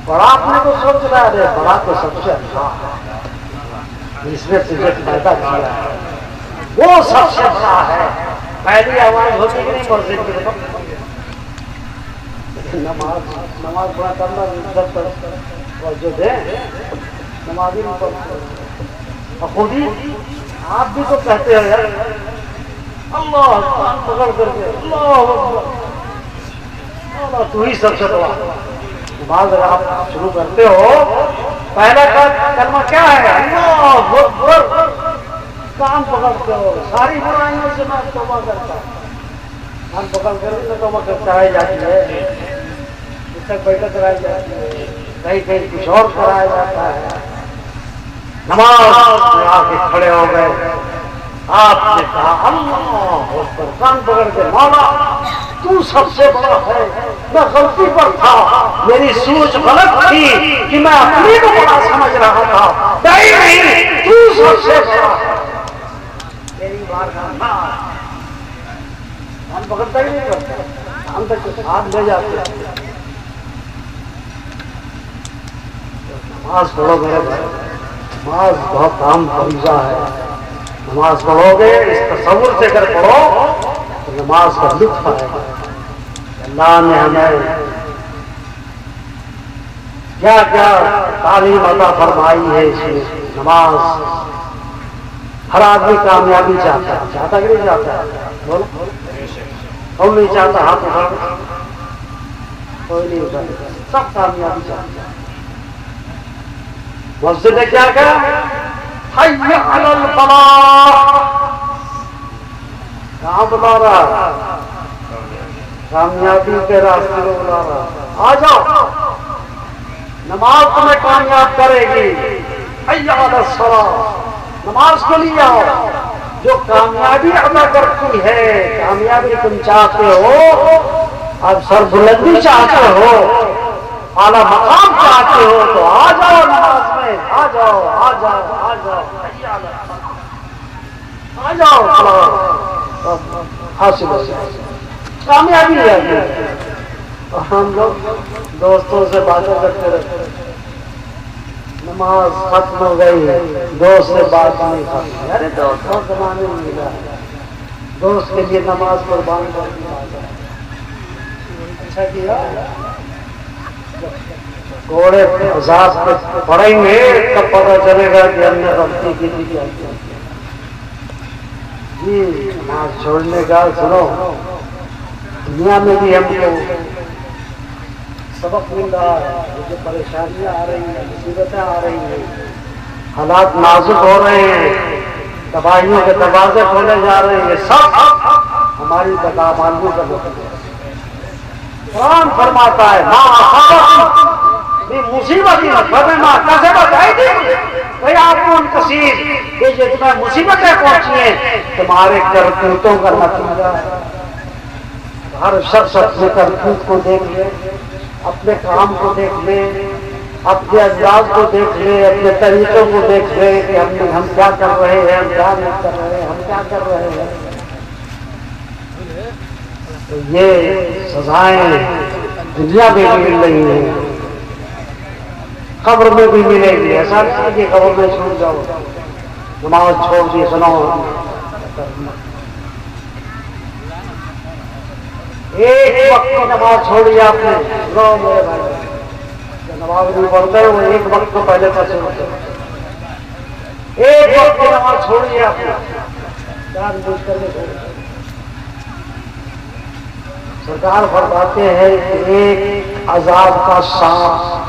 بڑا اپنے کو سوچ رہا ہے، بڑا تو سب سے اچھا ہے، اس میں تجھے پیدا کیا ہے، وہ سب سے بڑا ہے۔ پہلی آواز ہوتی کہ نہیں مسجد کی طرف؟ نماز پڑھا کرنا جو دے نمازی خود ہی آپ بھی تو کہتے ہو یار اللہ کان پکڑ کر کے اللہ اللہ تو ہی سب سے بڑا۔ نماز اگر آپ شروع کرتے ہو پہلا کلمہ کیا ہے؟ اللہ اکبر، کان پکڑتے ہو، ساری برائیوں سے میں توبہ کرتا ہوں، کان پکڑ کر کے توبہ کرائی جاتی ہے، اس تک بیٹھک کرائی جاتی ہے، کہیں کہیں کچھ اور کرایا جاتا ہے۔ نماز میں آ کے کھڑے ہو گئے، آپ نے کہا اللہ اکبر، کان پکڑ کے مولا تو سب سے بڑا ہے، میں غلطی پر تھا، میری سوچ غلط تھی کہ میں اپنے کو بڑا سمجھ رہا تھا، نہیں تو سب سے بڑا ہے، میری بات کرنا۔ کان پکڑتا ہی نہیں کرتا، ہم تک ہاتھ لے جاتے ہیں۔ نماز پڑھو میرے بھائی، نماز بہت اہم فریضہ ہے، نماز پڑھو گے اس تصور سے اگر پڑھو تو نماز کا لطف آئے گا۔ اللہ نے ہمیں کیا کیا تعلیم عطا فرمائی ہے اس میں۔ نماز، ہر آدمی کامیابی چاہتا ہے، چاہتا کہ نہیں چاہتا؟ بولو کون نہیں چاہتا؟ ہاتھ اٹھا، کوئی نہیں اٹھا، سب کامیابی چاہتا ہے۔ مسجد نے کیا کہا؟ حی علی الفلاح، کہاں بلا رہا؟ کامیابی کے راستے کو بلا رہا، آ جاؤ، نماز تمہیں کامیاب کرے گی۔ حی علی الصلاح، نماز کے لیے آؤ، جو کامیابی عطا کرتی ہے۔ کامیابی تم چاہتے ہو، اب سر بلندی چاہتے ہو، اعلیٰ مقام چاہتے ہو تو آ جاؤ نماز میں، آ جاؤ آ جاؤ آ جاؤ آ جاؤ، حاصل ہو جائے کامیابی ہے۔ اور ہم لوگ دوستوں سے باتیں کرتے رہتے، نماز ختم ہو گئی، دوست سے بات نہیں ختم، ارے دوست بہت زمانے میں ملا ہے، دوست کے لیے نماز قربان کر دیا۔ اچھا کیا، گھوڑے عذاب پہ پڑیں گے تب پتہ چلے گا کہ ہم نے غلطی کی تھی کیا کیا۔ جی نماز چھوڑنے کا سنو، دنیا میں بھی ہم کو سبق مل رہا ہے، جو پریشانیاں آ رہی ہیں، مصیبتیں آ رہی ہیں، حالات نازک ہو رہے ہیں، تباہیوں کے دروازے کھولے جا رہے ہیں، سب ہماری بدعمالیوں کا نتیجہ ہے۔ قرآن فرماتا ہے مصیبت کیسے بتائی تھی بھائی آپ کو ان کثیر، یہ جتنا مصیبتیں پہنچی ہیں تمہارے کرتوتوں کا نتیجہ ہے۔ ہر شخص اپنے کرتوت کو دیکھ لے، اپنے کام کو دیکھ لے، اپنے انداز کو دیکھ لے، اپنے طریقوں کو دیکھ لے کہ ہم کیا کر رہے ہیں، ہم کیا نہیں کر رہے ہیں، ہم کیا کر رہے ہیں۔ تو یہ سزائیں دنیا میں بھی مل رہی ہیں، قبر میں بھی ملے گی۔ ایسا نہیں کہ قبر میں چھوٹ جاؤ، نماز چھوڑ دی سنو، ایک وقت کی نماز چھوڑی آپ نے، سنو میرے بھائی، نماز نہیں پڑھتے وہ ایک وقت کو پہلے پسند ہوتے، ایک وقت کی نماز چھوڑی آپ نے، جان بوجھ کر کے چھوڑی۔ سرکار فرماتے ہیں کہ ایک عذاب کا سانپ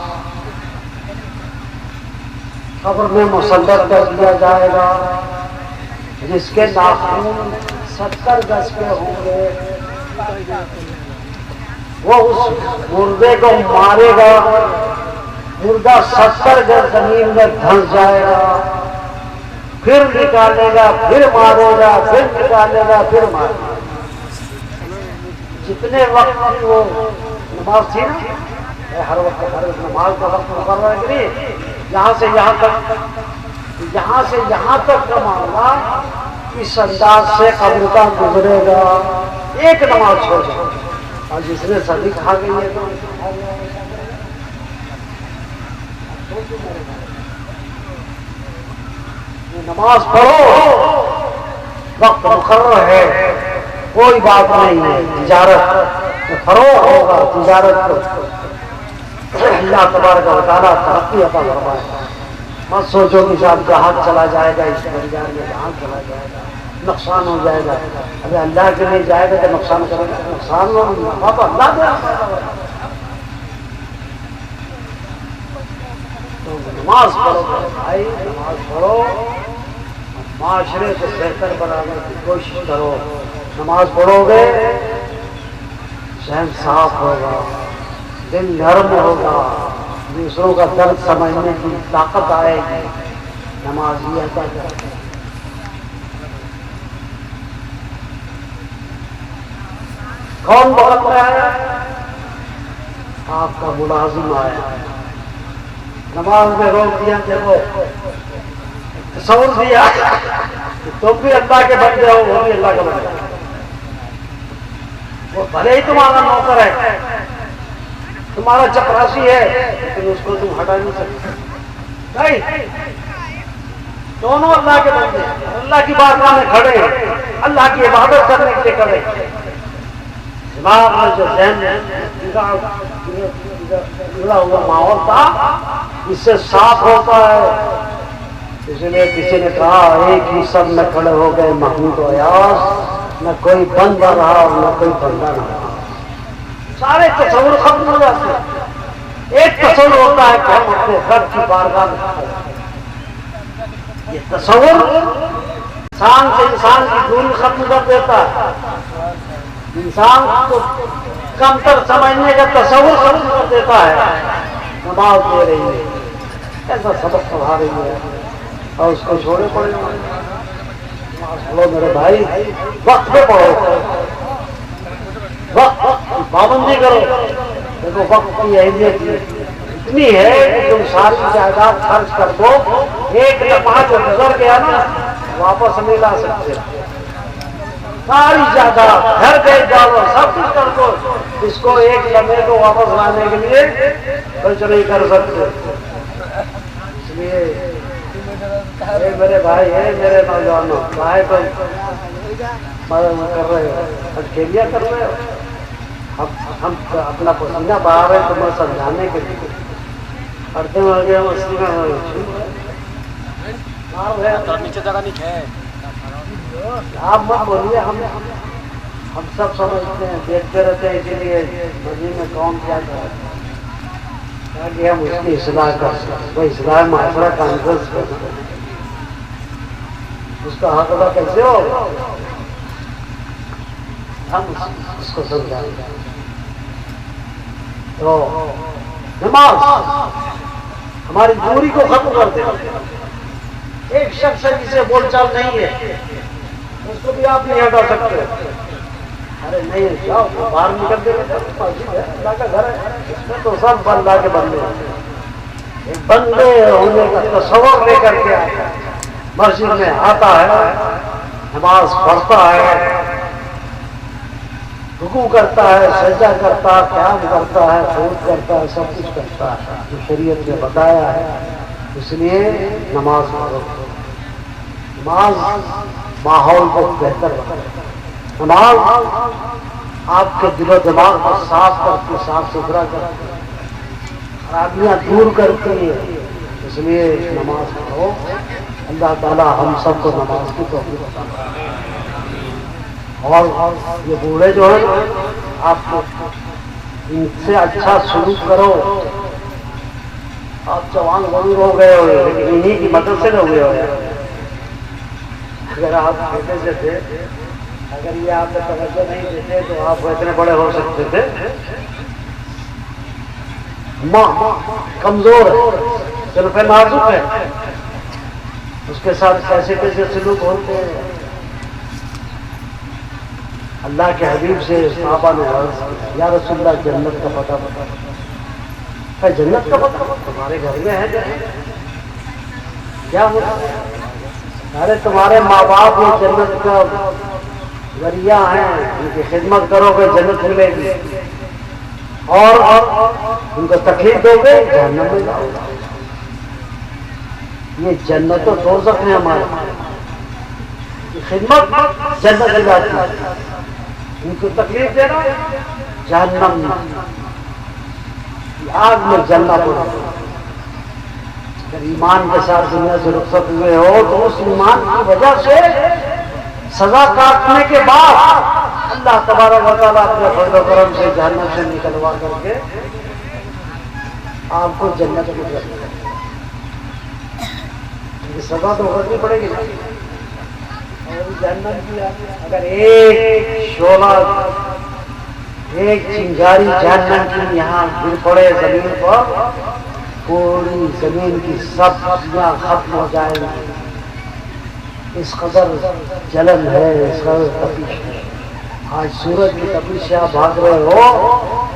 قبر میں مسلط کر دیا جائے گا، جس کے ناخن 70 گز کے ہوں گے، وہ اس مردے کو مارے گا، مردہ 70 گز زمین میں دھنس جائے گا، پھر نکالے گا، پھر مارے گا، پھر نکالے گا، پھر مارے گا۔ جتنے وقت کی وہ نماز تھی نا، ہر وقت ہر نماز کا وقت مقرر ہے کہ نہیں، یہاں سے یہاں تک کا معاملہ اس انداز سے قبر کا گزرے گا، ایک نماز چھوڑ جائے، اور جس نے صدی کھا گئی ہے تو نماز پڑھو، وقت مقرر ہے، کوئی بات نہیں ہے، تجارت فروغ ہوگا، تجارت کو اللہ تبارک و تعالیٰ ترقی عطا فرمائے۔ مت سوچو کہ صاحب جہاز چلا جائے گا، اس درجان میں جہاز چلا جائے گا، نقصان ہو جائے گا، ابھی اللہ کے لیے جائے گا تو نقصان کرے گا، نقصان ہو نفع تو اللہ دے۔ تو نماز پڑھو بھائی، نماز پڑھو، معاشرے کو بہتر بنانے کی کوشش کرو۔ نماز پڑھو گے ذہن صاف ہوگا، دل نرم ہوگا، دوسروں کا درد سمجھنے کی طاقت آئے گی، نماز یہ عطا کرتا ہے۔ کون بغل میں آیا؟ آپ کا ملازم آیا، نماز میں روک دیا، دیکھو تصور دیا کہ تم بھی اللہ کے بندے ہو، وہ بھی اللہ کا بندہ ہے، وہ بھلے ہی تمہارا نوکر ہے، تمہارا چپراسی ہے، لیکن اس کو تم ہٹا نہیں سکتے، نہیں، دونوں اللہ کے بندے، اللہ کی بارگاہ میں کھڑے، اللہ کی عبادت کرنے کے لیے کھڑے۔ دماغ میں جو ذہن بگڑا ہوا ماحول تھا، اس سے صاف ہوتا ہے۔ اس لیے کسی نے کہا ایک ہی سب میں کھڑے ہو گئے محمود و ایاز، نہ کوئی بندہ رہا اور نہ کوئی بندہ نہ رہا، سارے تصور ختم ہو جاتے ہیں۔ ایک تصور ہوتا ہے کہ ہم اپنے رب کی بارگاہ میں کھڑے ہیں، یہ تصور انسان سے انسان کی دوری ختم کر دیتا ہے، انسان کو کمتر سمجھنے کا تصور ختم کر دیتا ہے۔ نماز دے رہی ہے، ایسا سبق پڑھا رہی ہے اور اس کو چھوڑے پڑے، نماز پڑھو میرے بھائی، وقت پہ پڑھو، وقت کی پابندی کرو۔ دیکھو وقت کی اہمیت اتنی ہے کہ تم ساری جائیداد خرچ کر دو، ایک لمحہ جو گزر گیا نا واپس نہیں لا سکتے، ساری جائیداد گھر بیچ ڈالو، سب کچھ کر دو، اس کو ایک لمحے کو واپس لانے کے لیے کچھ نہیں کر سکتے۔ اس لیے اے میرے بھائی، اے میرے نوجوانوں، بھائی تو کر رہے ہو، اکیلیاں کر رہے ہو، ہم اپنا پسندہ باہر ہے تمہیں سمجھانے کے لیے پڑھتے ہو گیا، مسئلہ نیچے جگہ نہیں ہے، آپ مت بولیے، ہم سب سمجھتے ہیں، دیکھتے رہتے ہیں، اسی لیے مسجد میں کون کیا کرے تاکہ ہم اس کی اصلاح کر سکیں، وہ اصلاح معاشرہ کانفرنس کر سکیں، اس کا حق ادا کیسے ہو، ہم اس کو سمجھائیں گے۔ تو نماز ہماری دوری کو ختم کر دے، ایک شخص ہے جسے بول چال نہیں ہے، اس کو بھی آپ نہیں ہٹا سکتے، ارے نہیں جاؤ باہر نکل دے، اللہ کا گھر ہے، اس میں تو سب اللہ کے بندے ہیں، ایک بندے ہونے کا تصور لے کر کے مسجد میں آتا ہے، نماز پڑھتا ہے، رکوع کرتا ہے، سجدہ کرتا ہے، قیام کرتا ہے، سجود کرتا ہے، سب کچھ کرتا ہے جو شریعت نے بتایا ہے۔ اس لیے نماز پڑھو، نماز ماحول کو بہتر بناتی ہے، نماز آپ کے دل و دماغ کو صاف کرتی، صاف ستھرا کرتی، خرابیاں دور کرتی ہے۔ اس لیے نماز پڑھو، اللہ تعالی ہم سب کو نماز کی توفیق عطا فرمائے۔ اور یہ بوڑھے جو ہیں آپ کو ان سے اچھا سلوک کرو۔ آپ جوان ضرور ہو گئے ہوئے لیکن انہیں کی مدد سے ہو گئے ہوئے۔ اگر آپ چھوٹے سے تھے، اگر یہ آپ کو توجہ نہیں دیتے تو آپ اتنے بڑے ہو سکتے تھے۔ ماں کمزور ہے، چلو پھر نازک ہے، اس کے ساتھ کیسے کیسے سلوک ہوتے ہیں۔ اللہ کے حبیب سے صحابہ نے عرض کی، یا رسول اللہ جنت کا پتہ بتا۔ جنت کا پتہ تمہارے گھر میں ہے کیا ہوتا؟ ارے تمہارے ماں باپ یہ جنت کا ذریعہ ہیں، ان کی خدمت کرو گے جنت ملے گی، اور ان کو تکلیف دو گے جہنم میں جاؤ گے۔ یہ جنت و دوزخ ہے ہمارے، خدمت جنت میں جاتی ہے، ان کو تکلیف دینا جہنم میں، آگ میں جلنا پڑا۔ اگر ایمان کے ساتھ دنیا سے رخصت ہوئے ہو تو اس ایمان کی وجہ سے سزا کاٹنے کے بعد اللہ تبارک و تعالیٰ اپنے فضل و کرم سے جہنم سے نکلوا کر کے آپ کو جنت میں رکھے گا۔ سزا تو بھرنی پڑے گی نا۔ اور جنت کی اگر ایک شعلہ، ایک چنگاری جہنم کی یہاں گر پڑے زمین پر، پوری زمین کی سبزیاں ختم ہو جائیں گی۔ اس قدر جلن ہے، اس قدر تپش ہے۔ آج سورج کی تپش سے آپ بھاگ رہے ہو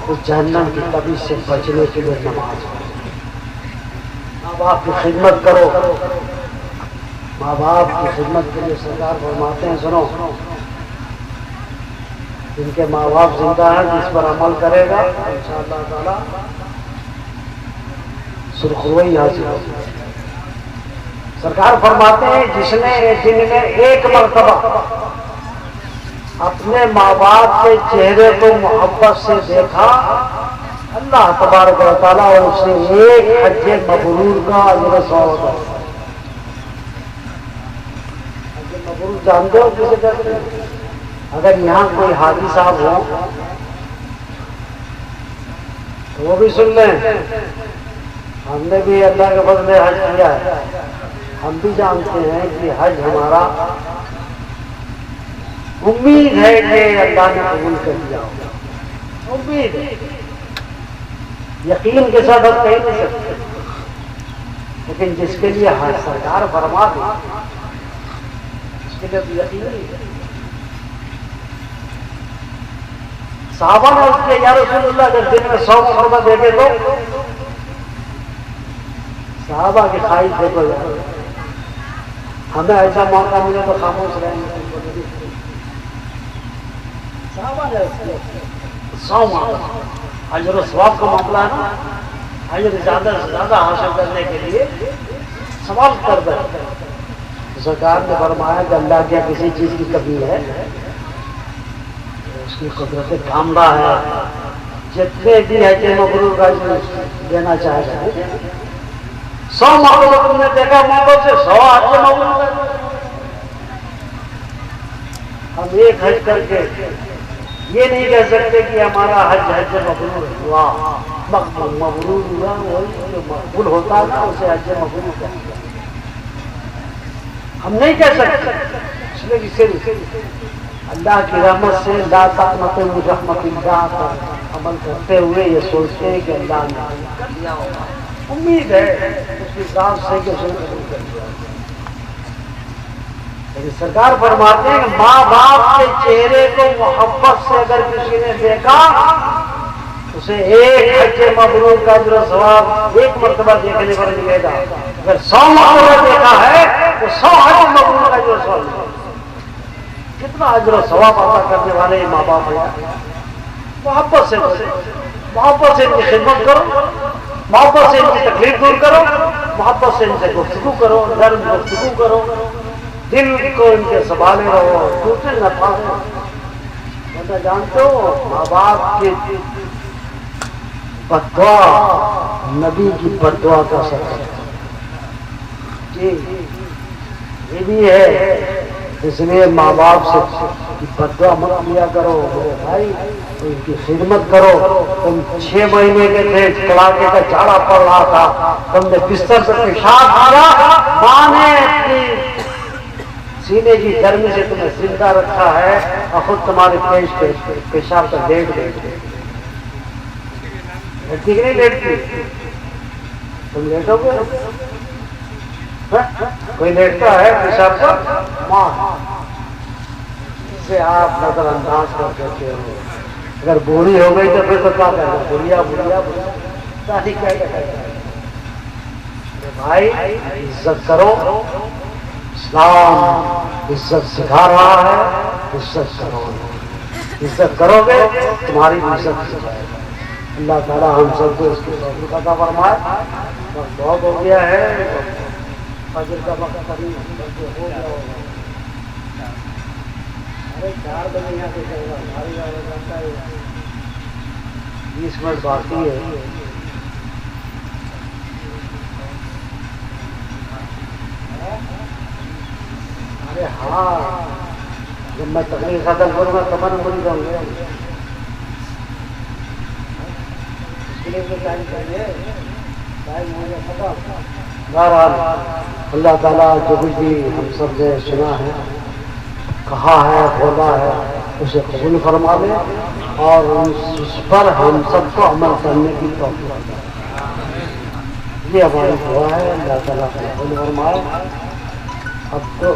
تو جہنم کی تپش سے بچنے کے لیے نماز پڑھو۔ اب آپ کی خدمت کرو، ماں باپ کی خدمت کے لیے سرکار فرماتے ہیں، سنو، جن کے ماں باپ زندہ ہیں جس پر عمل کرے گا انشاءاللہ تعالی سرخروئی حاصل ہوگی۔ سرکار فرماتے ہیں جس نے دن میں ایک مرتبہ اپنے ماں باپ کے چہرے کو محبت سے دیکھا، اللہ تبارک و تعالیٰ اسے ایک حج مبرور کا اجر ثواب عطا فرمائے۔ حج مبرور جانتے ہو کسے کہتے ہیں؟ اگر یہاں کوئی حاجی صاحب ہو تو وہ بھی سن لیں، ہم نے بھی اللہ کے فضل سے حج کیا ہے، ہم بھی جانتے ہیں کہ حج ہمارا امید ہے کہ اللہ نے قبول کر دیا ہوگا، امید ہے، یقین کے ساتھ ہم کہہ نہیں سکتے، لیکن جس کے لیے سرکار فرما دے اس کے لیے تو یقین نہیں ہے۔ صحابہ نے اس کے یا رسول اللہ جب دن میں 100 مرتبہ دیکھے تو صحابہ کی خواہش دیکھو یار، ہمیں ایسا موقع ملے تو خاموش رہیں گے۔ صحابہ نے 100 مرتبہ، اجر و ثواب کا معاملہ ہے نا، اجر زیادہ سے زیادہ حاصل کرنے کے لیے سوال کر دیں۔ سرکار نے فرمایا کہ اللہ کیا کسی چیز کی کمی ہے؟ اس کی قدرت کاملہ ہے، جتنے بھی حج مبرور کا دینا چاہے گا 100 مرتبہ تم نے دیکھا محبت سے 100 حج مبرور کا۔ ہم ایک حج کر کے یہ نہیں کہہ سکتے کہ ہمارا حج مبرور ہوا، مبرور ہوا، وہی جو مقبول ہوتا ہے نا اسے حج مبرور کہتے ہیں۔ ہم نہیں کہہ سکتے، اس لیے اسے اللہ کی رحمت سے لا تقنطوا من رحمت اللہ پر عمل کرتے ہوئے یہ سوچتے ہیں کہ اللہ نے کر دیا ہوگا، امید ہے اس کی ذات سے کہ اسے قبول کر دیا ہوگا۔ لیکن سرکار فرماتے ہیں کہ ماں باپ کے چہرے کو محبت سے اگر کسی نے دیکھا اسے ایک حج مبرور کا اجر و ثواب ایک مرتبہ دیکھنے پر ملے گا، اگر 100 مرتبہ دیکھا ہے تو 100 حج مبرور کا اجر و ثواب ملے گا۔ کتنا اجر و ثواب عطا کرنے والے ماں باپ ہیں۔ محبت سے ان کی خدمت کرو، محبت سے ان کی تکلیف دور کرو، محبت سے ان سے گفتگو کرو، نرم گفتگو کرو، دل کو ان کے سنبھالے رہو، ٹوٹے نہ پاؤ۔ میں جانتے ہو ماں باپ کی بدعا نبی کی بدعا کا سبب جی یہ بھی ہے، اس لیے ماں باپ سے بدعا مت لیا کرو میرے بھائی، ان کی خدمت کرو۔ تم 6 مہینے کے تھے، کڑاکے کا جھاڑا پڑ رہا تھا، تم نے بستر پر پیشاب کیا، ماں نے اپنی سینے کی گرمی سے تمہیں زندہ رکھا ہے اور خود تمہارے پیش پہ پیشاب کا لیٹ گئی۔ لیٹتی کہ نہیں لیٹتی؟ تم لیٹو گے؟ کوئی لیٹتا ہے پیشاب پر؟ ماں سے آپ نظر انداز کر دیتے ہو۔ اگر بوڑھی ہو گئی تو پھر تو کیا کرنا، بڑھیا بڑھیا بھائی عزت کرو، اسلام عزت سکھا رہا ہے، عزت کرو، عزت کرو گے تمہاری بھی عزت ہو جائے گا۔ اللہ تعالیٰ ہم سب کو اس کی توفیق عطا فرمائے۔ بہت ہو گیا ہے، فجر کا وقت قریب ہو گیا ہوگا، 4 بجے یہاں سے چلے گا، ہماری جانتا ہے 20 منٹ باقی ہے۔ ارے ہاں جب میں تقریر ختم کروں گا تب میں بول جاؤں گا، اس کے لیے تو ٹائم چاہیے، ٹائم ہو گیا ختم۔ بہرحال اللہ تعالیٰ جو کچھ بھی ہم سب نے سنا ہے، کہا ہے، بولا ہے، اسے قبول فرما لے اور اس پر ہم سب کو عمل کرنے کی توفیق عطا فرمائے۔ یہ ہماری دعا ہے، اللہ تعالیٰ قبول فرمائے۔ اب تو